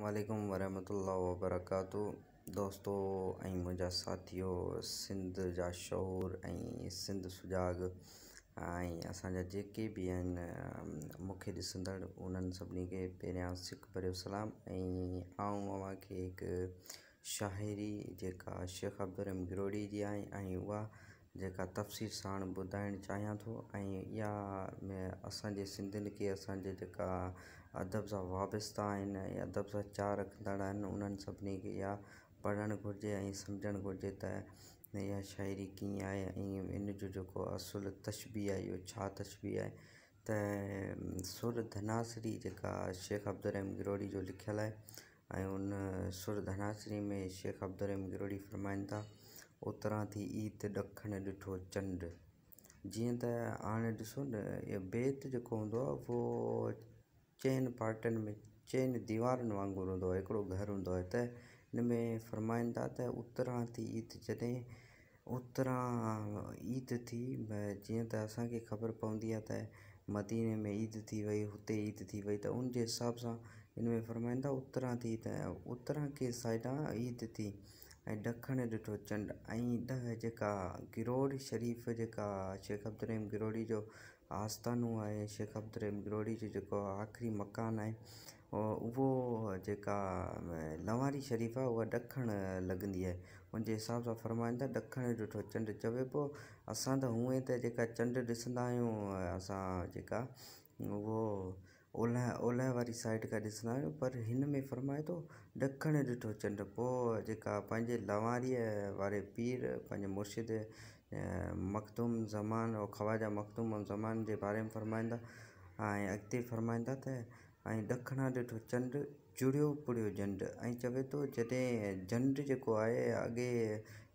वालेकुम वरहमतुल्लाहि वबरकातुहू। दोस्तों ऐं मुंहिंजा साथियो सिंध जा शौर ऐं सिंध सुजाॻ ऐं असांजा जेके बि आहिनि मूंखे ॾिसंदड़ उन्हनि सभिनी खे पहिरियां सिक भरियो सलाम। ऐं आउं अव्हांखे हिकु शाइरी जेका शेख अब्दुर रहमान गिरोड़ी जी आहे ऐं उहा जेका तफ़सीर साण ॿुधाइणु चाहियां थो। ऐं इहा असांजे सिंधियुनि खे असांजे जेका अदब सां वाबस्ता आहिनि ऐं अदब सां चाह रखंदड़ आहिनि उन्हनि सभिनी खे इहा पढ़णु घुरिजे ऐं सम्झणु घुरिजे त इहा शाइरी कीअं आहे ऐं इन जो जेको असुलु तशबीह आहे इहो छा तशबीह आहे। त सुर धनासरी जेका शेख अब्दुर रहमान गिरोड़ी जो लिखियलु आहे ऐं उन सुर धनासरी में शेख अब्दुर रहमान गिरोड़ी फरमाइनि था, उतरां थी ईद ॾखणु ॾिठो चंडु। जीअं त हाणे ॾिसो न, इहो बेत जेको हूंदो आहे उहो चइनि पार्टनि में चइनि दीवारनि वांगुरु हूंदो आहे, हिकिड़ो घरु हूंदो आहे। त हिन में फरमाइनि था त उतरां थी ईद, जॾहिं उतरां ईद थी, जीअं त असांखे ख़बर पवंदी आहे त मदीने में ईद थी वई, हुते ईद थी वई, त उन जे हिसाब सां हिन में फरमाइनि था उतरां थी, त उतरां के साइडां ईद थी ऐं ॾखणु ॾिठो चंडु। ऐं जेका गिरोड़ शरीफ़ जेका शेख अब्दुर रहमान गिरोड़ी जो आस्थानो आहे, शेख अब्दुर रहमान गिरोड़ी जो जेको आख़िरी मकान आहे उहो जेका लंवारी शरीफ़ आहे उहा ॾखणु लॻंदी आहे। उनजे हिसाब सां फरमाइनि था ॾखणु ॾिठो चंडु। चवे पियो असां त हूअं त जेका चंडु ॾिसंदा आहियूं असां जेका उहो ओलह वारी साइड खां ॾिसंदा आहियूं, पर हिन में फरमाए थो ॾखणु ॾिठो चंडु। पोइ जेका पंहिंजे लंवारीअ वारे पीर पंहिंजे मुर्शिद मखदूम ज़मान और ख़वाजा मखदूम ज़मान जे बारे में फरमाइनि था ऐं अॻिते फरमाइनि था त ऐं ॾखणा ॾिठो चंडु जुड़ियो पुड़ियो झंडु। ऐं चवे थो जॾहिं झंडु जेको आहे अॻे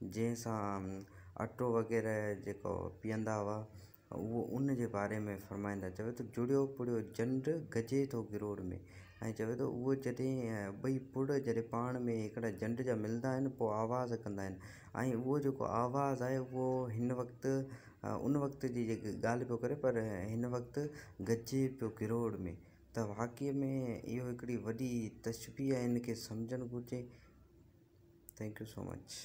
जंहिंसां अटो वग़ैरह जेको पीअंदा हुआ उहो उन जे बारे में फरमाईंदा। चवे थो जुड़ियो पुड़ियो झंडु गजे थो गिरोड़ में। ऐं चवे थो उहो जॾहिं ॿई पुड़ जॾहिं पाण में हिकिड़ा झंड जा मिलंदा आहिनि पोइ आवाज़ु कंदा आहिनि ऐं उहो जेको आवाज़ु आहे उहो हिन वक़्तु उन वक़्त जी जेकी ॻाल्हि पियो करे, पर हिन वक़्तु गजे पियो गिरोड़ में। त वाक़ईअ में इहो हिकिड़ी वॾी तशबीह आहे, हिन खे सम्झणु घुरिजे। Thank you so much.